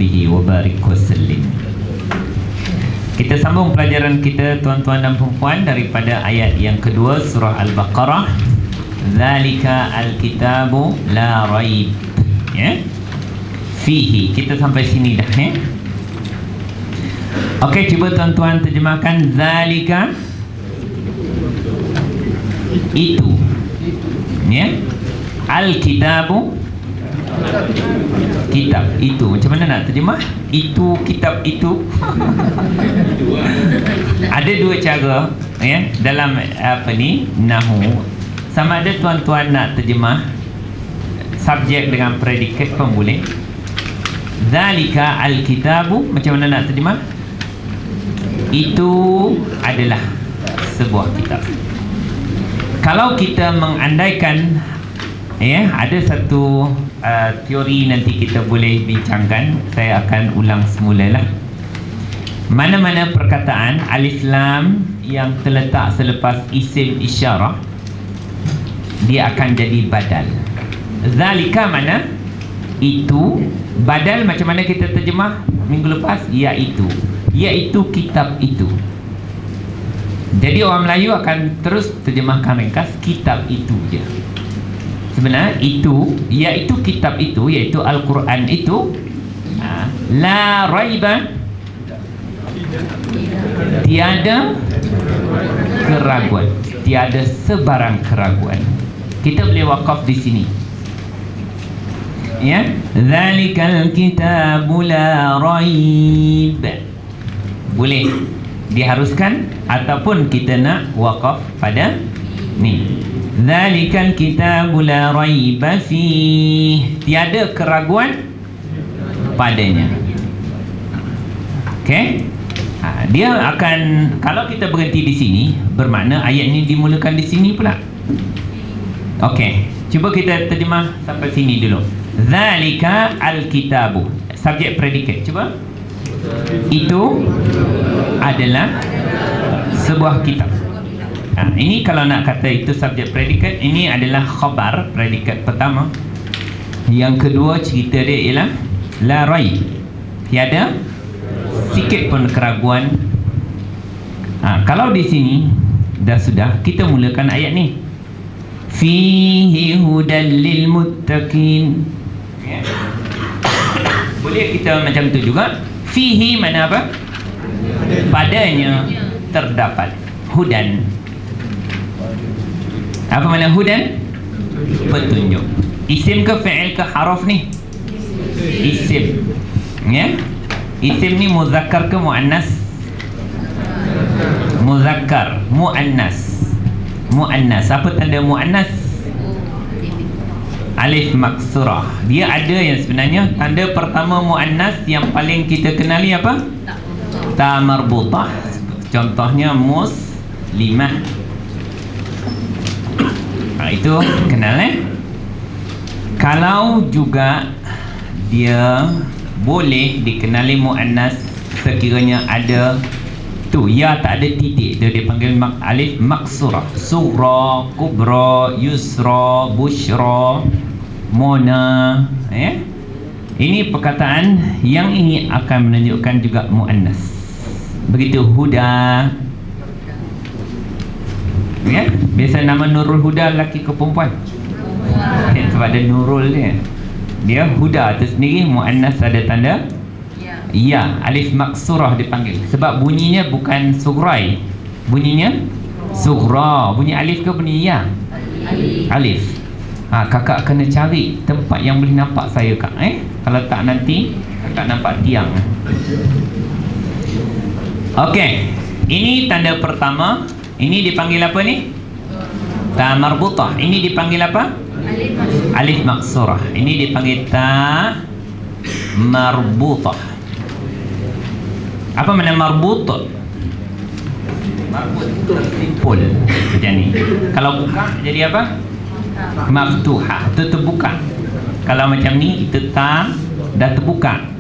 sahbihi wa barik wa sallim. Kita sambung pelajaran kita tuan-tuan dan puan daripada ayat yang kedua surah Al-Baqarah. Zalika al-kitabu la raib. Ya. Fihi. Kita sampai sini dah ya. Okey, cuba tuan-tuan terjemahkan zalika itu. Ya. Al-kitabu kitab itu. Macam mana nak terjemah? Itu kitab itu. Ada dua cara ya dalam nahwu. Sama ada tuan-tuan nak terjemah subjek dengan predikat pun boleh. Zalika al-kitabu, macam mana nak terjemah? Itu adalah sebuah kitab. Kalau kita mengandaikan ya, ada satu teori nanti kita boleh bincangkan. Saya akan ulang semula lah. Mana-mana perkataan alif lam yang terletak selepas isim isyarah, dia akan jadi badal. Zalika mana? Itu. Badal macam mana kita terjemah minggu lepas? Iaitu. Iaitu kitab itu. Jadi orang Melayu akan terus terjemahkan ringkas kitab itu je. Sebenarnya itu, iaitu kitab itu, iaitu Al-Quran itu, la raiba, tiada keraguan, tiada sebarang keraguan. Kita boleh wakaf di sini. Ya, zalikal kitabu la raib. Boleh diharuskan ataupun kita nak wakaf pada ni. Zalikal kitabu la raiba fih. Tiada keraguan padanya. Okey? Dia akan, kalau kita berhenti di sini, bermakna ayat ini dimulakan di sini pula. Okey, cuba kita terjemah sampai sini dulu. Zalika al-kitabu. Subjek predikat, cuba. Itu adalah sebuah kitab. Ini kalau nak kata itu subjek predikat, ini adalah khabar, predikat pertama. Yang kedua cerita dia ialah la raib. Tiada sikit pun keraguan. Kalau di sini dah sudah, kita mulakan ayat ni. Fihi hudan lil muttaqin. Ya. Boleh kita macam tu juga. Fihi mana apa? Padanya terdapat hudan. Apa makna hudan? Petunjuk. Isim ke fi'il ke haraf ni? Isim. Ya. Isim ni muzakkar ke muannas? Muzakkar, muannas. Muannas. Apa tanda muannas? Alif maksurah. Dia ada yang sebenarnya tanda pertama muannas yang paling kita kenali apa? Ta marbutah. Contohnya muslimah. Itu kenal Kalau juga dia boleh dikenali muannas sekiranya ada tu ya tak ada titik, dia panggil alif maksurah. Sughra, kubra, yusra, bushra, mona. Ini perkataan yang ini akan menunjukkan juga muannas. Begitu huda. Ya, biasa nama Nurul Huda lelaki ke perempuan? Sebab ada Nurul dia. Dia Huda itu sendiri muannas, ada tanda ya, alif maksurah dipanggil. Sebab bunyinya bukan sugrai, bunyinya sughra. Bunyi alif ke bunyi ya? Alif. Kakak kena cari tempat yang boleh nampak saya kak. Kalau tak nanti kakak nampak tiang. Okey, ini tanda pertama. Ini dipanggil apa ni? Ta marbutah. Ini dipanggil apa? Alif maksurah. Ini dipanggil ta marbutah. Apa makna marbut? Marbut tersimpul macam ni. Kalau buka jadi apa? Maftuhah. Itu terbuka. Kalau macam ni itu ta dah terbuka.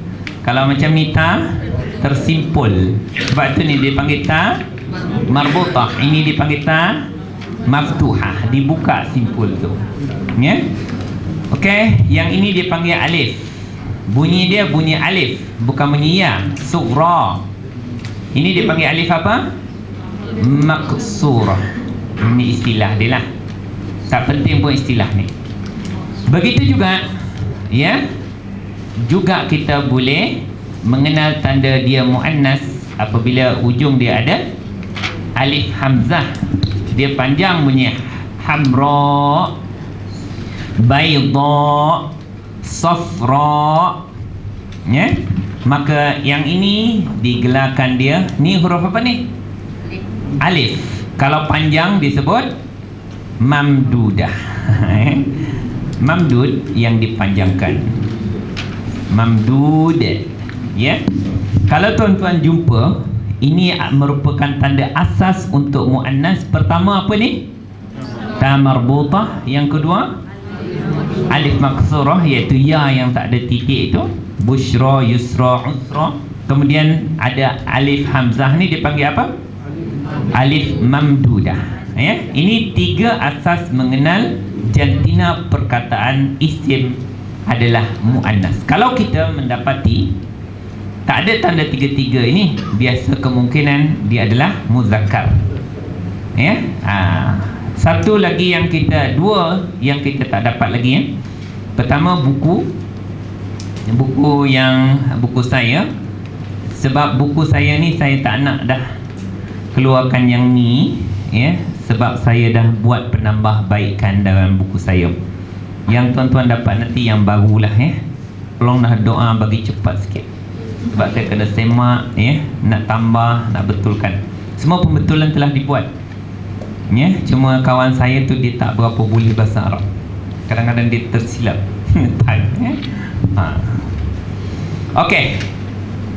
Kalau macam ni ta tersimpul. Sebab itu ni dipanggil ta marbutah. Ini dipanggil ta maftuhah, dibuka simpul tu. Ya. Okey, yang ini dipanggil alif. bunyi dia bunyi alif, bukan bunyi ya. Sughra. Ini dipanggil alif apa? Maksurah. Ini istilah dia lah. Tak penting pun istilah ni. Begitu juga, ya. Juga kita boleh mengenal tanda dia muannas apabila ujung dia ada alif hamzah. Dia panjang bunyi hamra, bayda, safra, ya. Maka yang ini digelarkan dia, ni huruf apa ni? Alif. Kalau panjang disebut mamdudah. Mamdud yang dipanjangkan. Mamdud, ya. Kalau tuan-tuan jumpa, ini merupakan tanda asas untuk muannas. Pertama apa ni? Ta marbutah. Yang kedua alif maksurah, iaitu ya yang tak ada titik itu. Bushra, yusra, usra. Kemudian ada alif hamzah, ni dipanggil apa? Alif mamdudah, ya. Ini tiga asas mengenal jantina perkataan isim adalah muannas. Kalau kita mendapati tak ada tanda tiga-tiga ini, biasa kemungkinan dia adalah muzakkar, ya. Satu lagi yang kita, dua yang kita tak dapat lagi, ya. Pertama buku saya. Sebab buku saya ni saya tak nak dah keluarkan yang ni, ya. Sebab saya dah buat penambahbaikan dalam buku saya. Yang tuan-tuan dapat nanti yang barulah, ya. Tolong dah doa bagi cepat sikit. Sebab saya kena semak, ya, nak tambah, nak betulkan. Semua pembetulan telah dibuat, ya. Cuma kawan saya tu dia tak berapa boleh bahasa Arab. Kadang-kadang dia tersilap. Ya. Okey.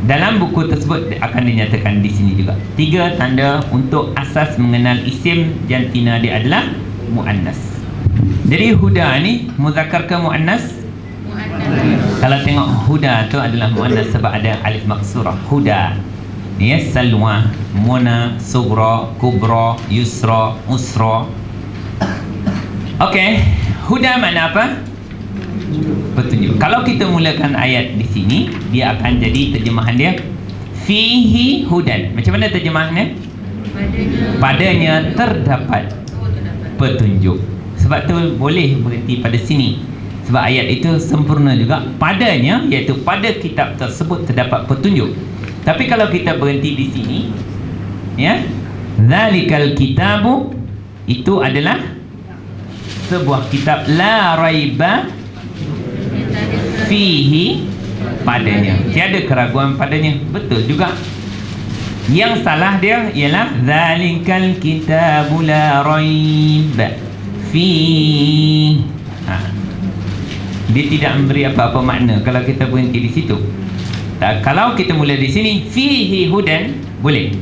Dalam buku tersebut akan dinyatakan di sini juga. Tiga tanda untuk asas mengenal isim jantina dia adalah muannas. Jadi huda ni muzakkar ke muannas? Muannas. Kalau tengok huda tu adalah muannas sebab ada alif maksurah. Huda. Ya, salwa, muna, sughra, kubra, yusra, usra. Okey, huda makna apa? Petunjuk. Kalau kita mulakan ayat di sini, dia akan jadi terjemahan dia fihi hudan. Macam mana terjemahannya? Padanya terdapat petunjuk. Sebab tu boleh berhenti pada sini. Sebab ayat itu sempurna juga. Padanya, iaitu pada kitab tersebut terdapat petunjuk. Tapi kalau kita berhenti di sini, ya, zalikal kitabu, itu adalah sebuah kitab la raiba fihi, padanya tiada keraguan padanya. Betul juga. Yang salah dia ialah zalikal kitabu la raib fi. Dia tidak memberi apa-apa makna kalau kita berhenti di situ. Kalau kita mula di sini fihi hudan, boleh.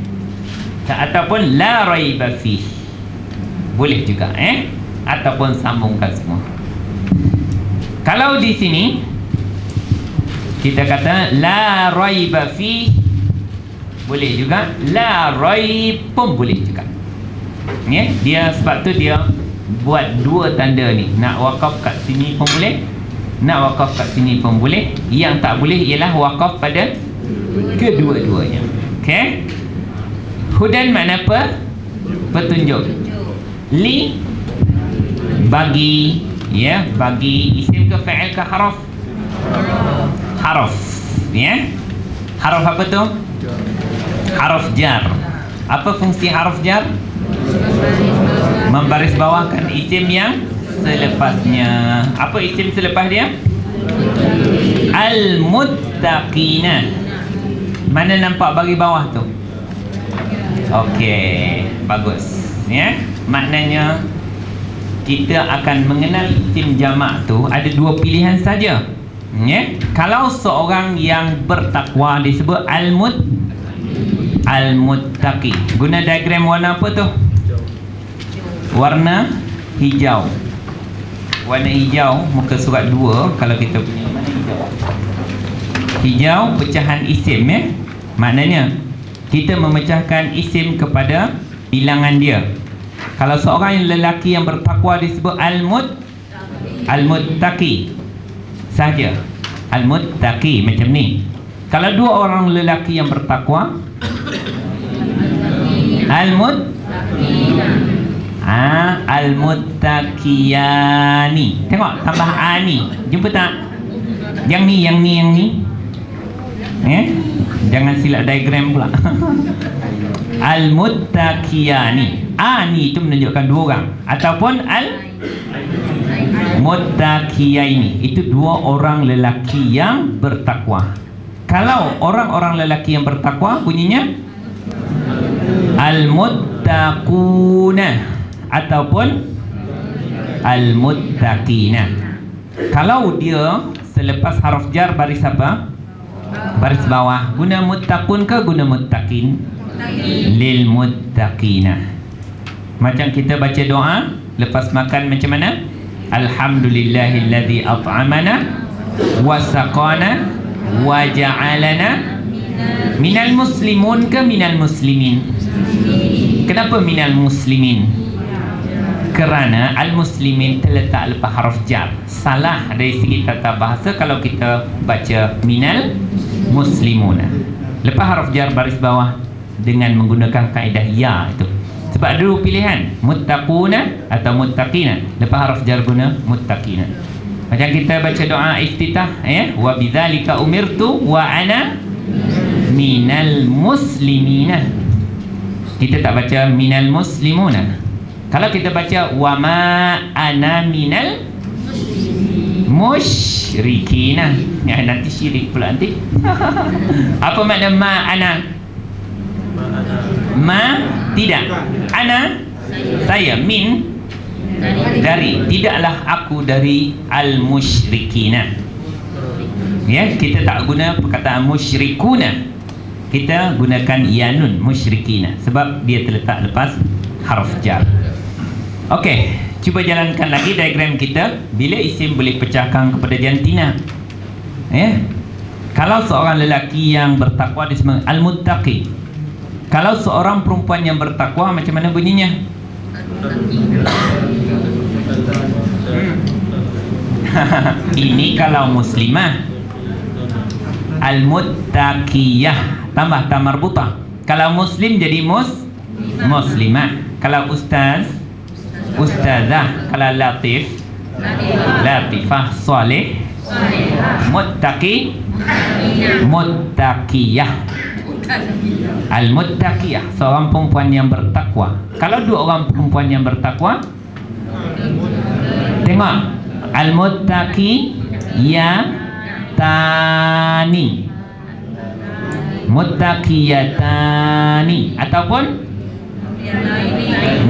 Ataupun la raiba fihi, boleh juga, ataupun sambungkan semua. Kalau di sini kita kata la raiba fi, boleh juga. La raib pun boleh juga, ya. Dia sebab tu dia buat dua tanda ni. Nak wakaf kat sini pun boleh, nak wakaf kat sini pun boleh. Yang tak boleh ialah wakaf pada kedua-duanya. Okey. Hudan makna apa? Petunjuk. Li, bagi, ya. Bagi isim ke fa'il ke haraf? Haraf, ya. Haraf apa tu? Haraf jar. Apa fungsi haraf jar? Membaris bawahkan isim yang selepasnya. Apa isim selepas dia? Al-muttaqina. Mana nampak bagi bawah tu? Okey, bagus, ya. Maknanya kita akan mengenal isim jamak tu ada dua pilihan saja, ya. Kalau seorang yang bertakwa disebut al-muttaqi. Guna diagram warna apa tu? Warna hijau. Warna hijau muka surat 2. Kalau kita punya mana hijau? Hijau pecahan isim, ya. Maknanya kita memecahkan isim kepada bilangan dia. Kalau seorang lelaki yang bertakwa disebut al-muttaqi saja. Al-muttaqi, macam ni. Kalau dua orang lelaki yang bertakwa, al-muttaqiyani. Tengok tambah ani. Jumpa tak? Yang ni. Jangan silap diagram pula. Al-muttaqiyani. Ani itu menunjukkan dua orang, ataupun al-muttaqiyaini, itu dua orang lelaki yang bertakwa. Kalau orang-orang lelaki yang bertakwa, bunyinya al-muttaquna ataupun al-muttaqina. Kalau dia selepas harf jar baris apa? Baris bawah, guna muttaqun ke guna muttaqin? Lil muttaqina. Macam kita baca doa lepas makan macam mana? Alhamdulillahilladzi at'amana wa saqana wa ja'alana minal muslimun ke minal muslimin? Kenapa minal muslimin? Kerana al-muslimin terletak lepas harf jar. Salah dari segi tata bahasa kalau kita baca minal muslimuna. Lepas harf jar baris bawah dengan menggunakan kaedah ya itu. Sebab ada dua pilihan, muttaquna atau muttaqina. Lepas harf jar guna muttaqina. Macam kita baca doa iftitah, wa bidzalika umirtu wa ana minal muslimina. Kita tak baca minal muslimuna. Kalau kita baca wa ma ana minal musyrikina, nanti syirik pula nanti. Apa makna ma ana? Ma tidak, ana saya, min dari, tidaklah aku dari al-musyrikina. Kita tak guna perkataan musyrikuna, kita gunakan yanun musyrikina sebab dia terletak lepas harf jar. Okey, cuba jalankan lagi diagram kita. Bila isim boleh pecahkan kepada jantina? Kalau seorang lelaki yang bertakwa disebut al-muttaqi. Kalau seorang perempuan yang bertakwa, macam mana bunyinya? Ini kalau muslimah, al-muttaqiyah tambah ta marbutah. Kalau muslim jadi muslimah. Kalau ustaz, ustazah. Kalau latif, latifah. Salih, muttaqi, muttaqiyah. Al-muttaqiyah, seorang perempuan yang bertakwa. Kalau dua orang perempuan yang bertakwa, tengok, al-muttaqiyatani, muttaqiyatani ataupun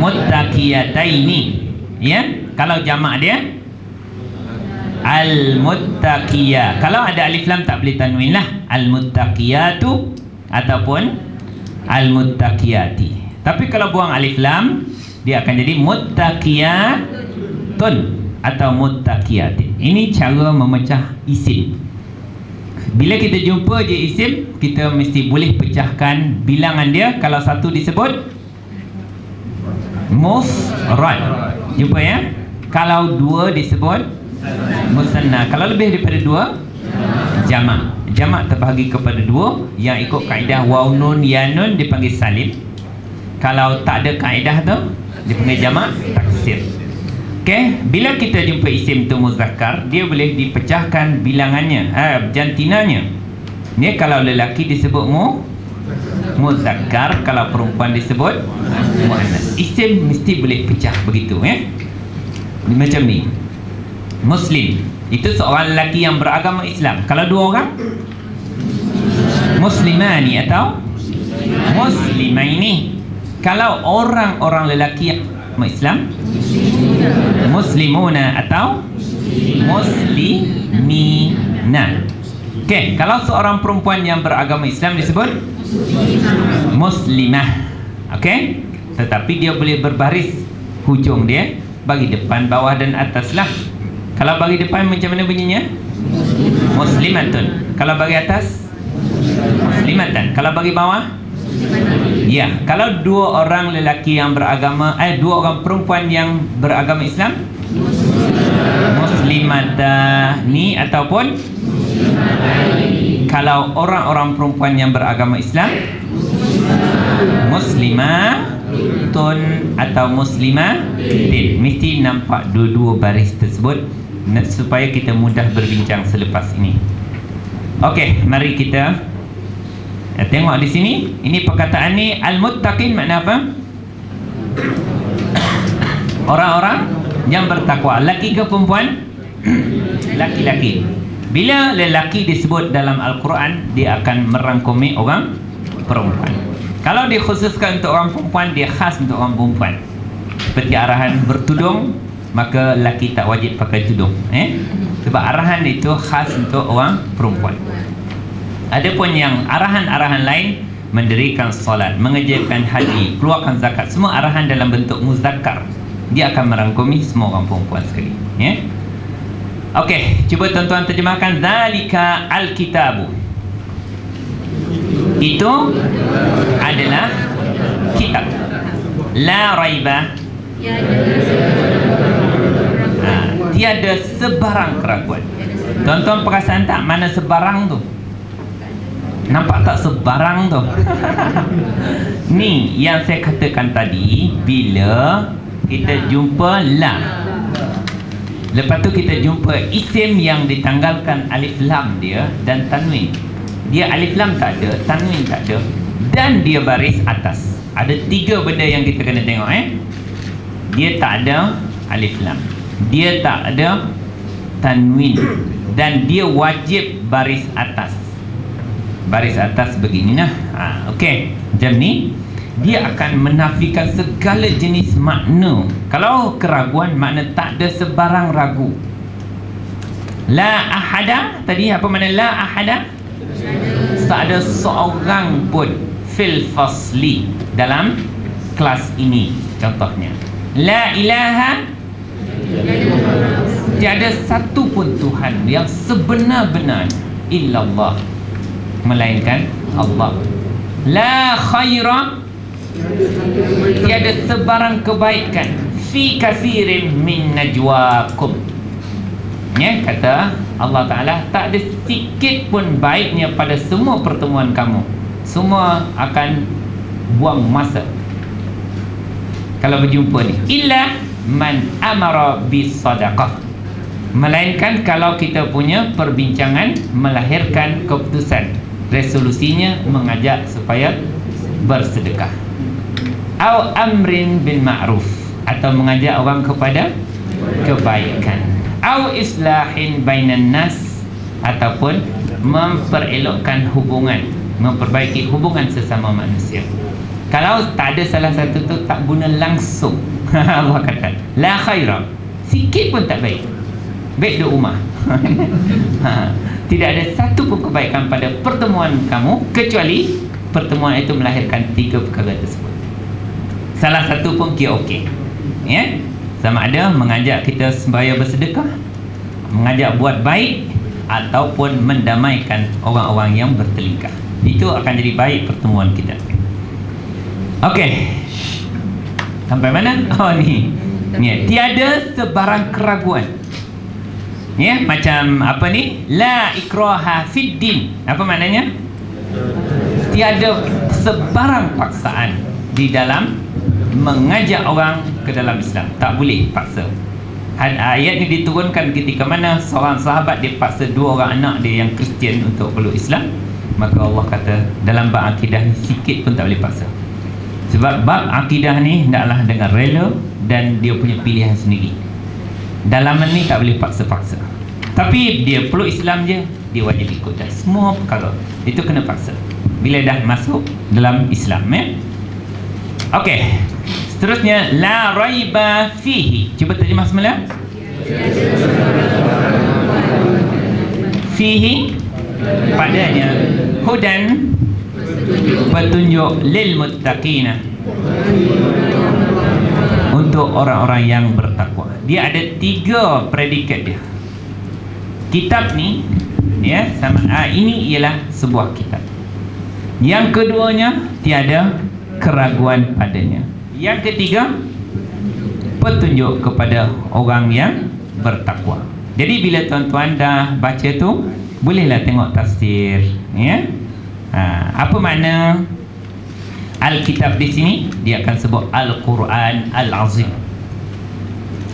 muttaqiyataini. Kalau jamak dia al-muttaqiyah. Kalau ada alif lam tak boleh tanwin lah. Al-muttaqiyatu ataupun al-muttaqiyati. Tapi kalau buang alif lam, dia akan jadi muttaqiyatun atau muttaqiyati. Ini cara memecah isim. Bila kita jumpa je isim, kita mesti boleh pecahkan bilangan dia. Kalau satu disebut mufrad, jumpa ya. Kalau dua disebut musanna. Kalau lebih daripada dua, jamak. Jamak terbahagi kepada dua. Yang ikut kaedah waw nun ya nun dipanggil salim. Kalau tak ada kaedah tu, dipanggil jamak taksir. Bila kita jumpa isim tu muzakkar, dia boleh dipecahkan bilangannya, jantinanya. Ni kalau lelaki disebut muzakkar, kalau perempuan disebut muannas. Isim mesti boleh pecah begitu macam ni. Muslim itu seorang lelaki yang beragama Islam. Kalau dua orang, muslimani atau muslimaini. Kalau orang-orang lelaki yang beragama Islam, muslimuna atau muslimina. Kalau seorang perempuan yang beragama Islam disebut muslimah. Tetapi dia boleh berbaris hujung dia bagi depan, bawah dan atas lah. Kalau bagi depan macam mana bunyinya? Muslimatun. Kalau bagi atas, muslimatan. Kalau bagi bawah, ya. Kalau dua orang lelaki yang beragama, dua orang perempuan yang beragama Islam, muslimatani ataupun Kalau orang-orang perempuan yang beragama Islam, muslimatun atau muslimatin. Mesti nampak dua-dua baris tersebut supaya kita mudah berbincang selepas ini. Okey, mari kita tengok di sini. Ini perkataan ni al-muttaqin makna apa? Orang-orang yang bertakwa. Laki ke perempuan? Laki-laki. Bila lelaki disebut dalam Al-Quran, dia akan merangkumi orang perempuan. Kalau dikhususkan untuk orang perempuan, dia khas untuk orang perempuan. Seperti arahan bertudung, maka lelaki tak wajib pakai tudung. Sebab arahan itu khas untuk orang perempuan. Adapun yang arahan-arahan lain, mendirikan solat, mengerjakan haji, keluarkan zakat, semua arahan dalam bentuk muzakkar, dia akan merangkumi semua orang perempuan sekali. Okey, cuba tuan-tuan terjemahkan. Zalika al-kitabu. Itu adalah kitab. La raiba. Tiada sebarang keraguan. Tuan-tuan perasan tak mana sebarang tu? Nampak tak sebarang tu? Ni yang saya katakan tadi, bila kita jumpa la, lepas tu kita jumpa isim yang ditanggalkan alif lam dia dan tanwin. Dia alif lam tak ada, tanwin tak ada, dan dia baris atas. Ada tiga benda yang kita kena tengok. Dia tak ada alif lam, dia tak ada tanwin, dan dia wajib baris atas. Baris atas begini nah. Okey, macam ni dia akan menafikan segala jenis makna. Kalau keraguan, makna tak ada sebarang ragu. La ahada, tadi apa makna la ahada? Tak ada seorang pun fil fasli, dalam kelas ini. Contohnya la ilaha, tiada satu pun Tuhan yang sebenar-benarnya illallah, melainkan Allah. La khaira, tiada sebarang kebaikan fi kasirin min najwakum. Kata Allah Ta'ala, tak ada sikit pun baiknya pada semua pertemuan kamu. Semua akan buang masa kalau berjumpa ni. Illa man amara bis sadaqah, melainkan kalau kita punya perbincangan melahirkan keputusan, resolusinya mengajak supaya bersedekah. Au amrin bil ma'ruf, atau mengajak orang kepada kebaikan. Au islahin bainan nas, ataupun memperelokkan hubungan, memperbaiki hubungan sesama manusia. Kalau tak ada salah satu tu, tak guna langsung. Allah kata la khaira, sikit pun tak baik. Baik di rumah. Tidak ada satu pun kebaikan pada pertemuan kamu, kecuali pertemuan itu melahirkan tiga perkara tersebut. Salah satu pun kira okey. Sama ada mengajak kita sembahyang bersedekah, mengajak buat baik, ataupun mendamaikan orang-orang yang bertelingkah. Itu akan jadi baik pertemuan kita. Okey, sampai mana? Oh ni. Tiada sebarang keraguan. Macam apa ni? La ikraha fid din. Apa maknanya? Tiada sebarang paksaan di dalam mengajak orang ke dalam Islam. Tak boleh paksa. Ayat ni diturunkan ketika mana seorang sahabat dia paksa dua orang anak dia yang Kristian untuk peluk Islam. Maka Allah kata dalam bab akidah ni sikit pun tak boleh paksa. Sebab bab akidah ni hendaklah dengan rela dan dia punya pilihan sendiri. Dalaman ni tak boleh paksa-paksa. Tapi dia peluk Islam je, dia wajib ikut dah semua perkara. Itu kena paksa bila dah masuk dalam Islam. Okey, seterusnya la raiba fihi. Cuba terjemah semula. Fihi, padanya, hudan, petunjuk, lil muttaqina, untuk orang-orang yang bertakwa. Dia ada tiga predikat dia. Kitab ni ini ialah sebuah kitab. Yang keduanya, tiada keraguan padanya. Yang ketiga, petunjuk kepada orang yang bertakwa. Jadi bila tuan-tuan dah baca tu, bolehlah tengok tafsir, ya. Apa makna Alkitab di sini? Dia akan sebut Al-Quran Al-Azim.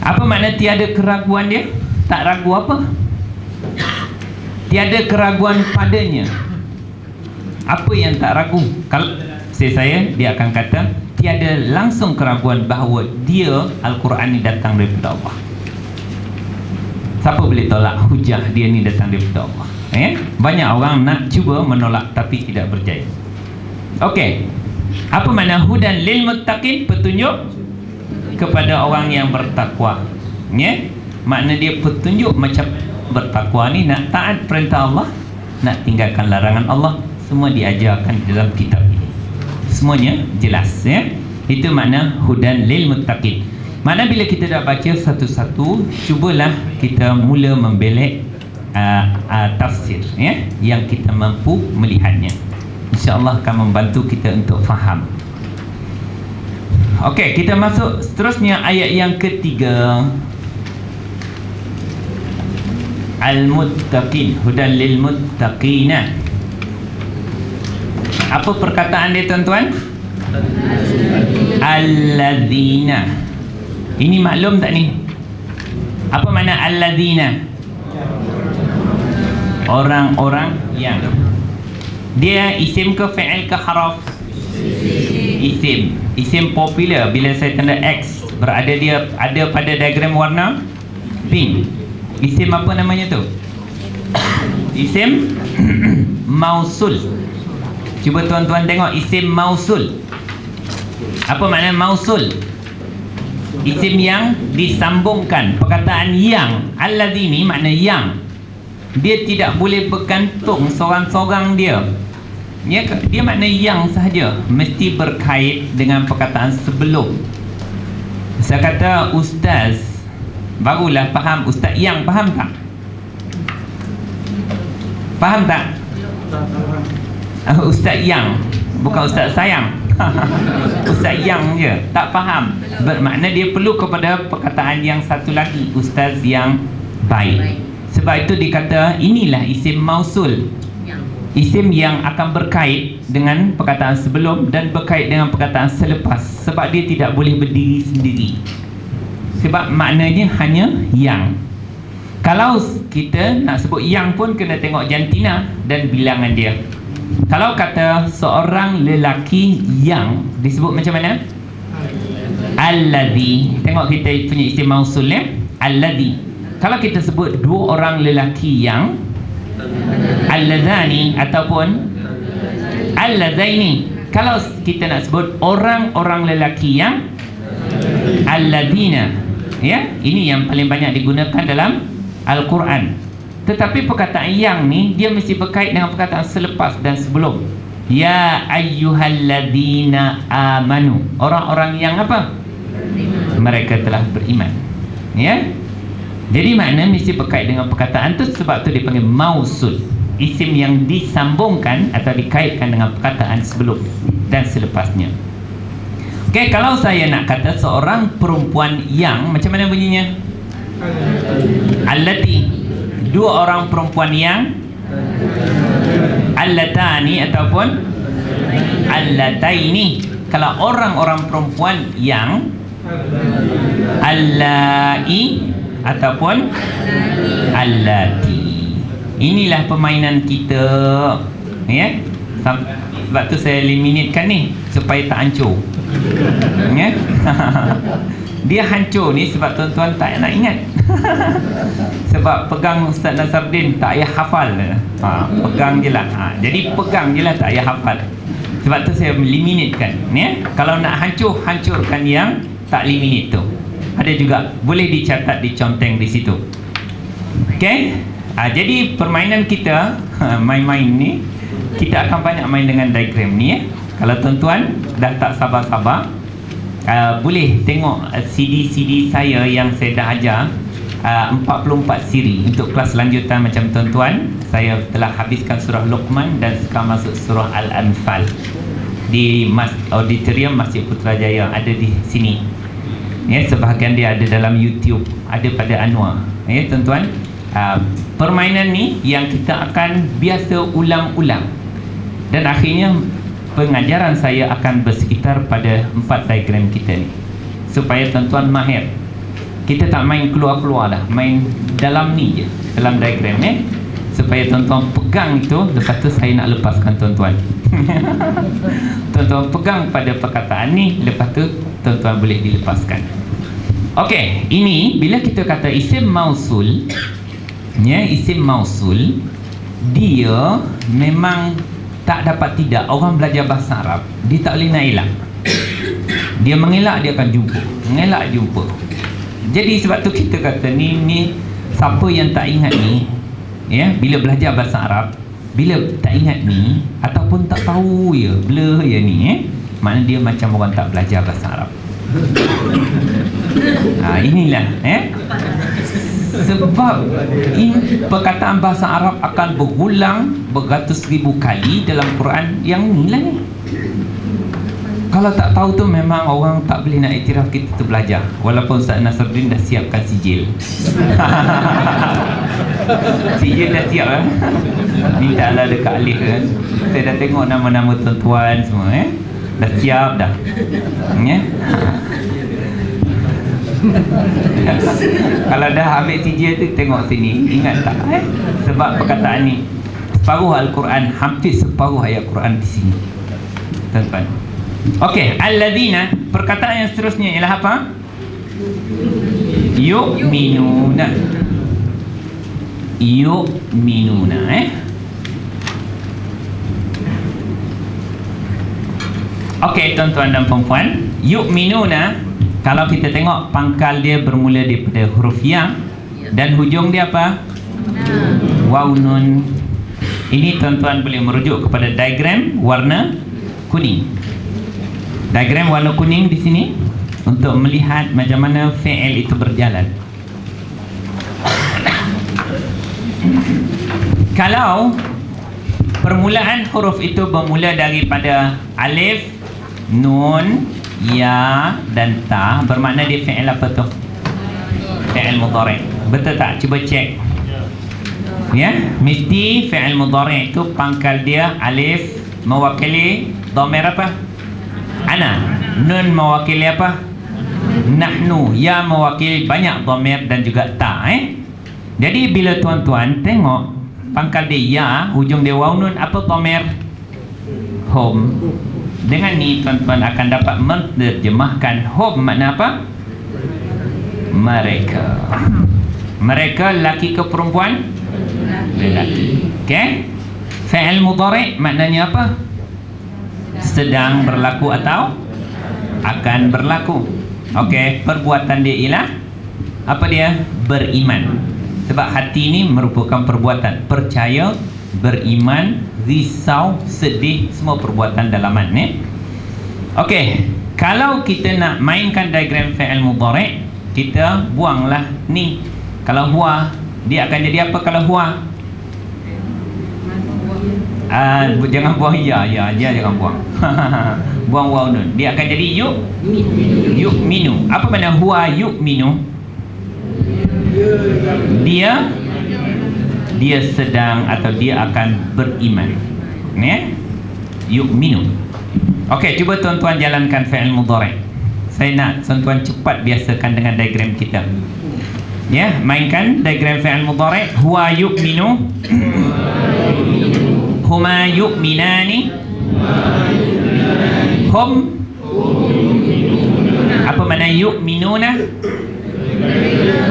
Apa makna tiada keraguan dia? Tak ragu apa? Tiada keraguan padanya. Apa yang tak ragu? Kalau saya dia akan kata tiada langsung keraguan bahawa dia Al-Quran ni datang daripada Allah. Siapa boleh tolak hujah dia ni datang daripada Allah? Banyak orang nak cuba menolak tapi tidak berjaya. Okey. Apa makna hudan lil muttaqin? Petunjuk kepada orang yang bertakwa. Makna dia petunjuk macam bertakwa ni nak taat perintah Allah, nak tinggalkan larangan Allah, semua diajarkan dalam kitab ini. Semuanya jelas, ya. Itu makna hudan lil muttaqin. Makna bila kita dah baca satu-satu, cubalah kita mula membelek tafsir, ya, yang kita mampu melihatnya. InsyaAllah akan membantu kita untuk faham. Okey, kita masuk seterusnya ayat yang ketiga. Al-muttaqin, hudan lil muttaqina. Apa perkataan dia tuan-tuan? Alladzina. Ini maklum tak ni? Apa makna alladzina? Orang-orang yang. Dia isim ke fi'il ke haraf? Isim. Isim popular. Bila saya tanda X, berada dia ada pada diagram warna pink. Isim apa namanya tu? Isim mausul. Cuba tuan-tuan tengok isim mausul. Apa makna mausul? Isim yang disambungkan. Perkataan yang. Alladzi ni makna yang. Dia tidak boleh bergantung seorang-seorang dia. Dia makna yang sahaja. Mesti berkait dengan perkataan sebelum. Saya kata ustaz, barulah faham. Ustaz yang faham tak? Faham tak? Ustaz yang, bukan ustaz sayang. Ustaz yang je, tak faham. Bermakna dia perlu kepada perkataan yang satu lagi, ustaz yang baik. Sebab itu dikata inilah isim mausul, isim yang akan berkait dengan perkataan sebelum dan berkait dengan perkataan selepas. Sebab dia tidak boleh berdiri sendiri. Sebab maknanya hanya yang. Kalau kita nak sebut yang pun kena tengok jantina dan bilangan dia. Kalau kata seorang lelaki yang, disebut macam mana? Alladhi. Tengok kita punya isim mausul, ya? Alladhi. Kalau kita sebut dua orang lelaki yang, alladhani ataupun alladhaini. Kalau kita nak sebut orang-orang lelaki yang, alladhina, ya, ini yang paling banyak digunakan dalam Al-Quran. Tetapi perkataan yang ni dia mesti berkait dengan perkataan selepas dan sebelum. Ya ayyuhalladzina amanu. Orang-orang yang apa? Mereka telah beriman. Ya. Jadi makna mesti berkait dengan perkataan tu. Sebab tu dipanggil mausul, isim yang disambungkan atau dikaitkan dengan perkataan sebelum dan selepasnya. Okey, kalau saya nak kata seorang perempuan yang, macam mana bunyinya? Allati. Dua orang perempuan yang, allatani ataupun allataini. Kalau orang-orang perempuan yang, allai ataupun allati. Inilah permainan kita, ya. Sebab tu saya eliminatekan ni supaya tak hancur, ya. Dia hancur ni sebab tuan-tuan tak nak ingat. Sebab pegang Ustaz Nasruddin tak payah hafal. Pegang je lah. Jadi pegang je lah, tak payah hafal. Sebab tu saya eliminatekan, ya. Kalau nak hancur, hancurkan yang tak eliminate tu. Ada juga, boleh dicatat, diconteng di situ. Okey. Jadi permainan kita, main-main ni, kita akan banyak main dengan diagram ni, ya. Kalau tuan-tuan dah tak sabar-sabar, boleh tengok CD-CD saya yang saya dah ajar, 44 siri untuk kelas lanjutan macam tuan-tuan. Saya telah habiskan surah Luqman dan sekarang masuk surah Al-Anfal di auditorium Masjid Putrajaya, ada di sini, ya. Sebahagian dia ada dalam YouTube, ada pada Anwar, ya tuan-tuan. permainan ni yang kita akan biasa ulang-ulang, dan akhirnya pengajaran saya akan bersekitar pada 4 diagram kita ni, supaya tuan-tuan mahir. Kita tak main keluar-keluar dah, main dalam ni je, dalam diagram supaya tuan-tuan pegang itu. Lepas tu saya nak lepaskan tuan-tuan. Tuan-tuan pegang pada perkataan ni, lepas tu tuan-tuan boleh dilepaskan. Okey, ini bila kita kata isim mausul, isim mausul, dia memang tak dapat tidak. Orang belajar bahasa Arab, dia tak boleh nak elak. Dia mengelak, dia akan jumpa, mengelak jumpa. Jadi sebab tu kita kata ni siapa yang tak ingat ni, bila belajar bahasa Arab, bila tak ingat ni ataupun tak tahu ya, blur ya ni, maknanya dia macam orang tak belajar bahasa Arab. Inilah sebab perkataan bahasa Arab akan berulang beratus ribu kali dalam Quran yang inilah ni. Kalau tak tahu tu memang orang tak boleh nak iktiraf kita tu belajar. Walaupun Ustaz Nasruddin dah siapkan sijil. Sijil dah siap kan? Minta lah dekat Alif kan. Saya dah tengok nama-nama tuan-tuan semua dah siap dah. Kalau dah ambil sijil tu tengok sini, ingat tak sebab perkataan ni separuh Al-Quran, hampir separuh ayat Quran di sini, tuan-tuan. Okey, alladzina, perkataan yang seterusnya ialah apa? Yu'minuna. Yu'minuna Okey, tuan-tuan dan puan-puan, yu'minuna, kalau kita tengok pangkal dia bermula daripada huruf ya dan hujung dia apa? Waw nun. Ini tuan-tuan boleh merujuk kepada diagram warna kuning. Diagram warna kuning di sini untuk melihat macam mana fi'il itu berjalan. Kalau permulaan huruf itu bermula daripada alif, nun, ya dan ta, bermakna dia fi'il apa tu? Fi'il mudhari'. Betul tak? Cuba cek. Mesti fi'il mudhari' itu pangkal dia alif mewakili dhamir apa? Ana. Nun mewakili apa? Nahnu. Ya mewakili banyak dhamir dan juga ta. Jadi bila tuan-tuan tengok pangkal dia ya, hujung dia waw nun, apa dhamir? Hum. Dengan ni tuan-tuan akan dapat menerjemahkan hum makna apa? Mereka. Mereka lelaki ke perempuan? Lelaki. Okey. Fi'il mudhari' maknanya apa? Sedang berlaku atau akan berlaku. Okey, perbuatan dia ialah apa dia? Beriman. Sebab hati ini merupakan perbuatan. Percaya, beriman, risau, sedih, semua perbuatan dalaman Okey, kalau kita nak mainkan diagram fi'il mudhari', kita buanglah ni. Kalau huwa, dia akan jadi apa kalau huwa? Jangan buang ya, jangan buang. Buang waw nun. Dia akan jadi yu'minu. Apa makna huwa yu'minu? Dia sedang atau dia akan beriman. Yu'minu. Okey, cuba tuan-tuan jalankan fi'il mudhari'. Saya nak tuan-tuan cepat biasakan dengan diagram kita. Mainkan diagram fi'il mudhari'. Huwa yu'minu. Huma yu'minani. Hum. Apa makna yu'minuna?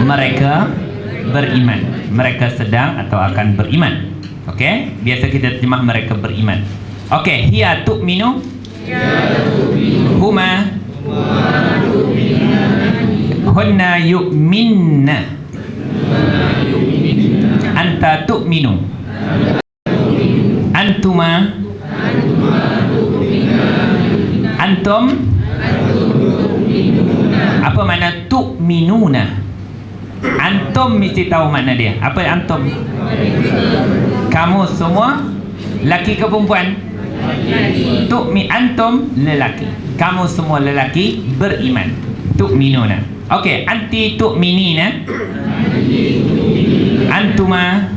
Mereka beriman. Mereka sedang atau akan beriman. Okey, biasa kita terjemah mereka beriman. Okey, hiya tu'minu. Huma. Hunna yu'minna. Anta tu'minu. Antuma. Antum. Apa makna tu'minuna? Antum mesti tahu makna dia. Apa antum? Kamu semua laki ke perempuan? Antum lelaki. Kamu semua lelaki beriman. Tu'minuna. Okey, anti tu'minina. Antuma.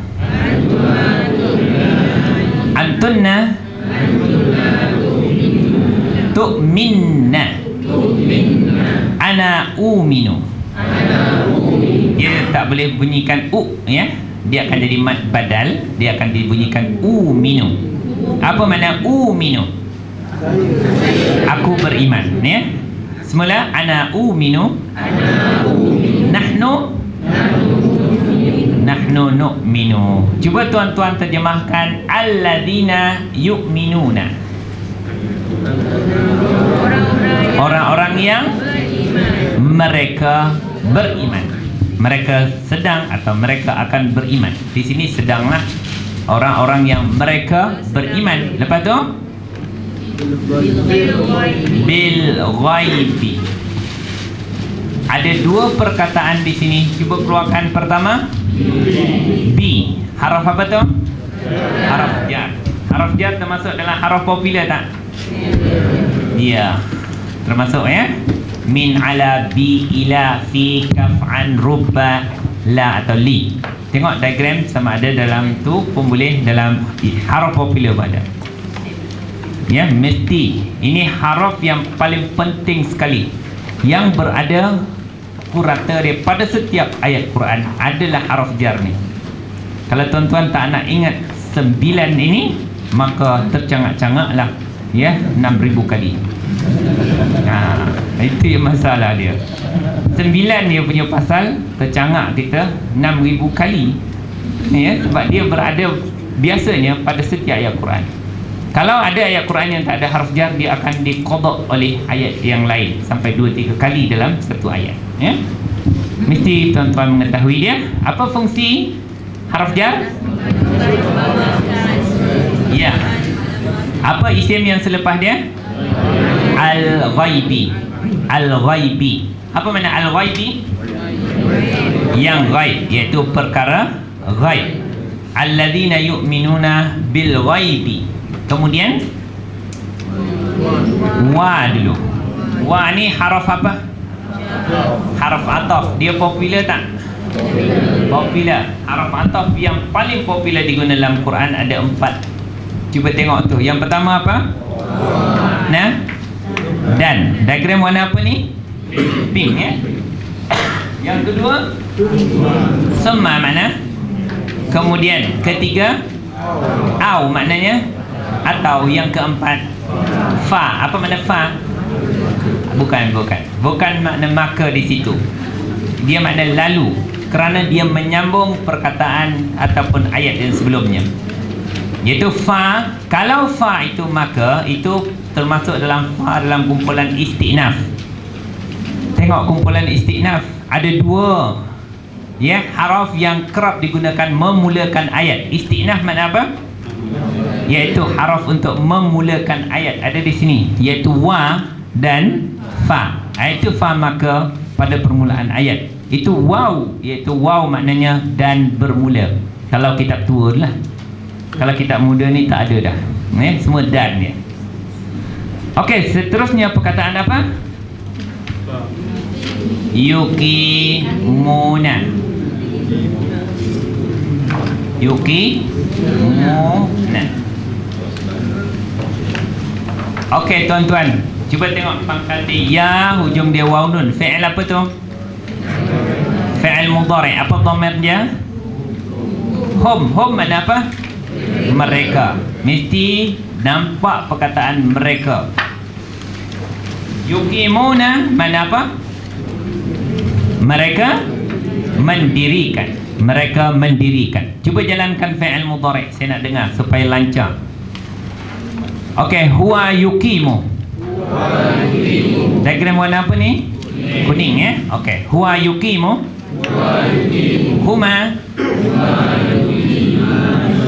Antunna. Tu'minna. Ana uminu. Dia tak boleh bunyikan u, ya. Dia akan jadi mad badal. Dia akan dibunyikan uminu. Apa makna uminu? Aku beriman, ya. Semula ana uminu. Nahnu nu'minu. Cuba tuan-tuan terjemahkan alladzina yu'minuna. Orang-orang yang mereka beriman. Mereka sedang atau mereka akan beriman. Di sini sedanglah orang-orang yang mereka beriman. Lepas tu bil ghaibi. Ada dua perkataan di sini. Cuba keluarkan pertama. B. Haraf apa tu? Haraf jar. Haraf jar termasuk dalam haraf popular tak? Ya, termasuk, ya. Min ala bi ila fi kaf'an rubba la atau li. Tengok diagram sama ada dalam tu pun boleh, dalam haraf popular pun ada. Ya, mesti. Ini haraf yang paling penting sekali, yang berada purata daripada setiap ayat Quran adalah haraf jar ni. Kalau tuan-tuan tak nak ingat 9 ini, maka tercangak-cangaklah, ya, 6,000 kali. Itu yang masalah dia. 9 dia punya pasal, tercangak kita 6,000 kali, ya, sebab dia berada biasanya pada setiap ayat Quran. Kalau ada ayat Quran yang tak ada harf jar, dia akan diqadha oleh ayat yang lain sampai 2-3 kali dalam satu ayat, ya. Mesti tuan-tuan mengetahui dia. Apa fungsi harf jar? Ya. Apa isim yang selepas dia? Al-ghaibi. Al-ghaibi. Apa makna al-ghaibi? Yang ghaib, iaitu perkara ghaib. Alladzina yu'minuna bil ghaibi. Kemudian wa dulu. Wa ni haraf apa? Haraf ataf. Dia popular tak? Popular. Haraf ataf yang paling popular digunakan dalam Quran ada 4. Cuba tengok tu. Yang pertama apa? Nah, dan diagram warna apa ni? Pink, ya. Yang kedua sema mana? Kemudian ketiga au maknanya atau. Yang keempat fa. Apa makna fa? Bukan makna maka di situ. Dia makna lalu, kerana dia menyambung perkataan ataupun ayat yang sebelumnya. Iaitu fa. Kalau fa itu maka, itu termasuk dalam fa dalam kumpulan istinaf. Tengok kumpulan istinaf ada 2, ya, haraf yang kerap digunakan memulakan ayat. Istinaf makna apa? Iaitu haraf untuk memulakan ayat ada di sini, iaitu wa dan fa. Itu fa maka pada permulaan ayat. Itu waw, iaitu waw maknanya dan bermula. Kalau kitab tua lah. Kalau kitab muda ni tak ada dah, semua dan dia. Okey, seterusnya perkataan apa? Yukimuna. Yukimuna. Okey tuan-tuan, cuba tengok pangkal dia, hujung dia waw nun. Fi'il apa tu? Fi'il mudhari'. Apa dhamir dia? Hum. Hum mana apa? Mereka. Mesti nampak perkataan mereka. Yukimuna mana apa? Mereka mendirikan. Mereka mendirikan. Cuba jalankan fi'il mudhari'. Saya nak dengar supaya lancar. Okey, huwa yukimu. Diagram warna apa ni? Kuning, ya. Okey, huwa yukimu. Huma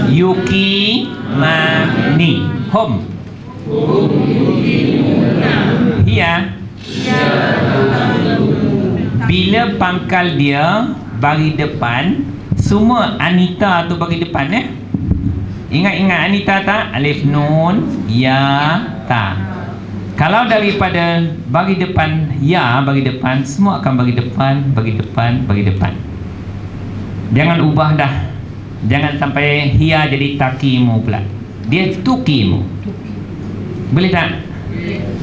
yukimani. Hum. Hiya. Bila pangkal dia bagi depan, semua anita tu bagi depan, ya. Ingat-ingat anita tak? Alif nun ya ta. Kalau daripada bagi depan ya, bagi depan, semua akan bagi depan, bagi depan, bagi depan. Jangan ubah dah. Jangan sampai hia jadi takimu pula. Dia tukimu. Boleh tak?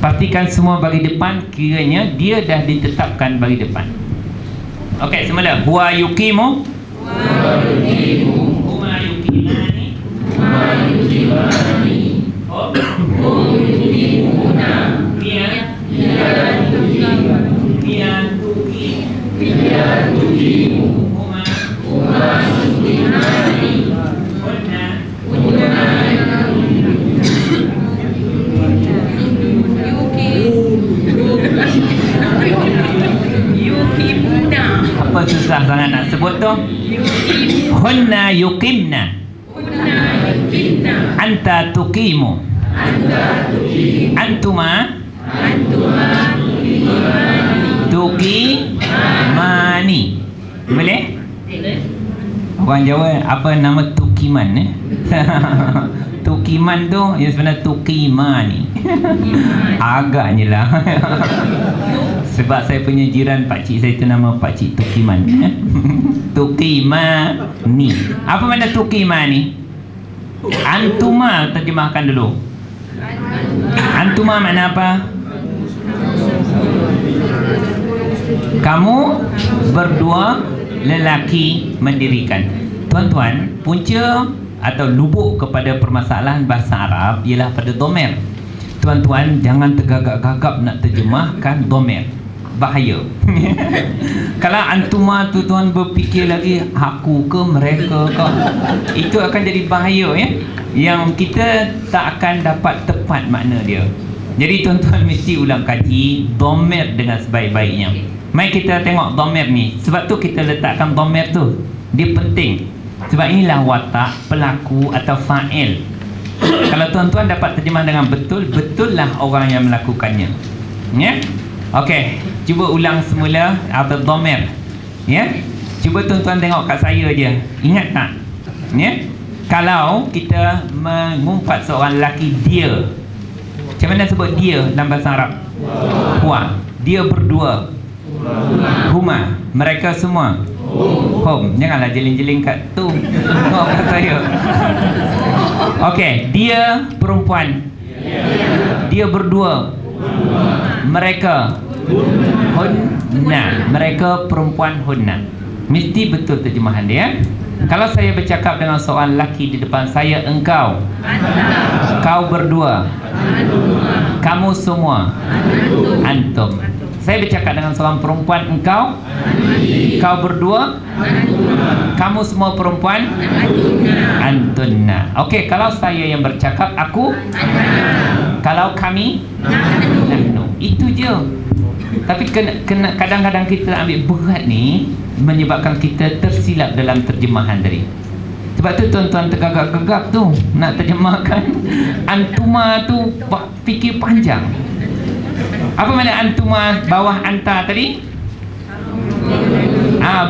Pastikan semua bagi depan, kiranya dia dah ditetapkan bagi depan. Okey, semula. Huwa yukimu. Huma yukimani. Oh. Dia tukimu. Huma yukimani. Apa susah sangat nak sebut tu? Hunna yuqimna. Anta tuqimu. Antuma tuqimani. Boleh? Orang Jawa apa nama tukiman Tukiman tu yang sebenarnya tuqimani. Agaknya lah. Sebab saya punya jiran pakcik saya tu nama pakcik Tukiman. Tuqimani. Apa makna tuqimani? Antuma terjemahkan dulu. Antuma makna apa? Kamu berdua lelaki mendirikan. Tuan-tuan, punca atau lubuk kepada permasalahan bahasa Arab ialah pada domer. Tuan-tuan jangan tergagap-gagap nak terjemahkan domer. Bahaya. Kalau antuma tu tuan berfikir lagi aku ke mereka ke, itu akan jadi bahaya ya. Yang kita tak akan dapat tepat makna dia. Jadi tuan-tuan mesti ulang kaji domer dengan sebaik-baiknya. Mari kita tengok domer ni. Sebab tu kita letakkan domer tu. Dia penting. Sebab inilah watak, pelaku atau fa'il. Kalau tuan-tuan dapat terjemah dengan betul, betullah orang yang melakukannya. Ya? Okey, cuba ulang semula atau domer. Ya? Cuba tuan-tuan tengok kat saya je. Ingat tak? Ya? Kalau kita mengumpat seorang lelaki dia. Macam mana sebut dia dalam bahasa Arab? Huwa. Dia berdua. Huma. Mereka semua. Hum. Janganlah jeling-jeling kat tu. Tengok kat saya. Okey, dia perempuan. Dia berdua. Mereka hunna. Mereka perempuan hunna. Mesti betul terjemahan dia. Kalau saya bercakap dengan seorang lelaki di depan saya, engkau, kau berdua, kamu semua, antum. Saya bercakap dengan seorang perempuan, engkau, kau berdua, kamu semua perempuan, antunna. Okey, kalau saya yang bercakap, aku, kalau kami, nahnu. Itu je. Tapi kadang-kadang kita ambil berat ni menyebabkan kita tersilap dalam terjemahan tadi. Sebab tu tuan-tuan tergagap-gagap tu nak terjemahkan antuma tu fikir panjang. Apa makna antuma bawah anta tadi?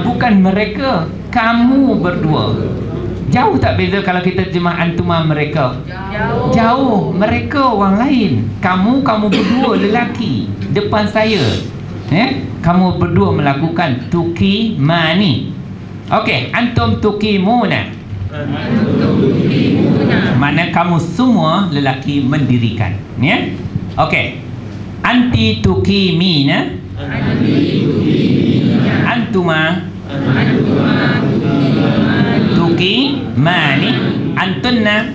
Bukan mereka, kamu berdua. Jauh tak beza kalau kita terjemah antuma mereka? Jauh. Mereka orang lain. Kamu berdua lelaki depan saya. Kamu berdua melakukan tuqimani. Okey, antum tuqimuna. Mana kamu semua lelaki mendirikan. Ya? Okey. Anti tuqimina. Antuma tuqimani. Antunna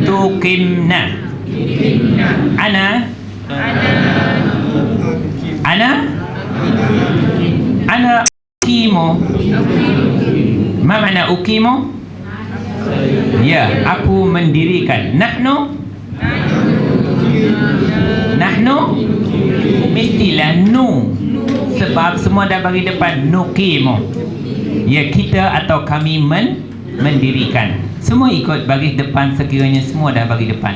tuqimna. Ana uqimu. Ma makna uqimu? Ya, aku mendirikan. Nahnu mestilah nu. Sebab semua dah bagi depan nuqimu. Ya, kita atau kami mendirikan. Semua ikut bagi depan sekiranya semua dah bagi depan.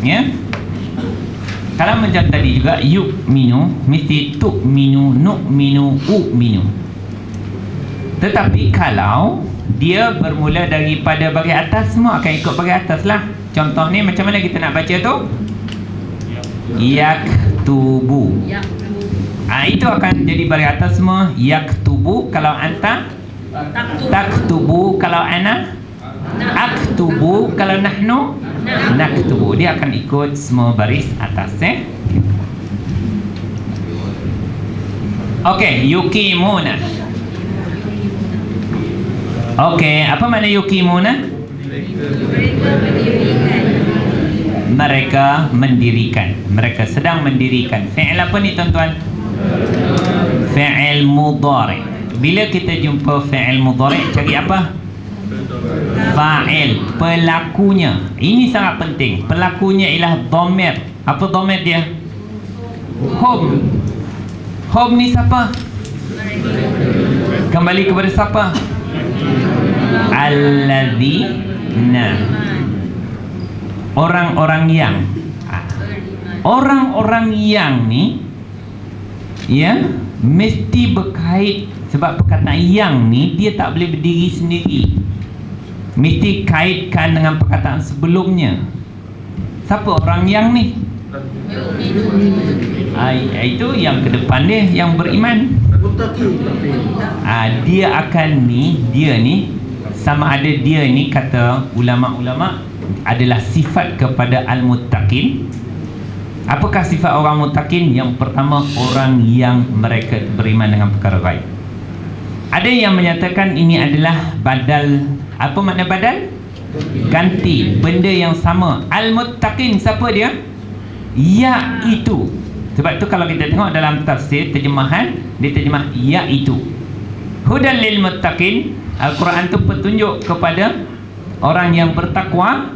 Ya. Kalau macam tadi juga yu'minu mesti tu'minu, nu'minu, u'minu. Tetapi kalau dia bermula daripada bagi atas, semua akan ikut bagi atas lah. Contoh ni macam mana kita nak baca tu? Yaktubu. Itu akan jadi baris atas semua. Yaktubu kalau anta, taktubu kalau ana, aktubu kalau nahnu, naktubu. Dia akan ikut semua baris atas. Okey, yukimuna. Okey, apa makna yukimuna? Mereka mendirikan. Mereka sedang mendirikan. Fi'il apa ni tuan-tuan? Fi'il mudhari'. Bila kita jumpa fi'il mudhari', cari apa? Fa'il, pelakunya. Ini sangat penting. Pelakunya ialah dhamir. Apa dhamir dia? Hum. Hum ni siapa? Kembali kepada siapa? Alladzina. Orang-orang yang. Orang-orang yang ni, ya, mesti berkait. Sebab perkataan yang ni dia tak boleh berdiri sendiri, mesti kaitkan dengan perkataan sebelumnya. Siapa orang yang ni? Itu yang ke depan dia, yang beriman. Dia akan ni, dia ni sama ada dia ni, kata ulama-ulama, adalah sifat kepada al-muttaqin. Apakah sifat orang muttaqin? Yang pertama, orang yang mereka beriman dengan perkara gaib. Ada yang menyatakan ini adalah badal. Apa makna badal? Ganti benda yang sama. Al-muttaqin siapa dia? Iaitu. Sebab tu kalau kita tengok dalam tafsir terjemahan, dia terjemah iaitu. Hudan lil muttaqin. Al-Quran tu petunjuk kepada orang yang bertakwa.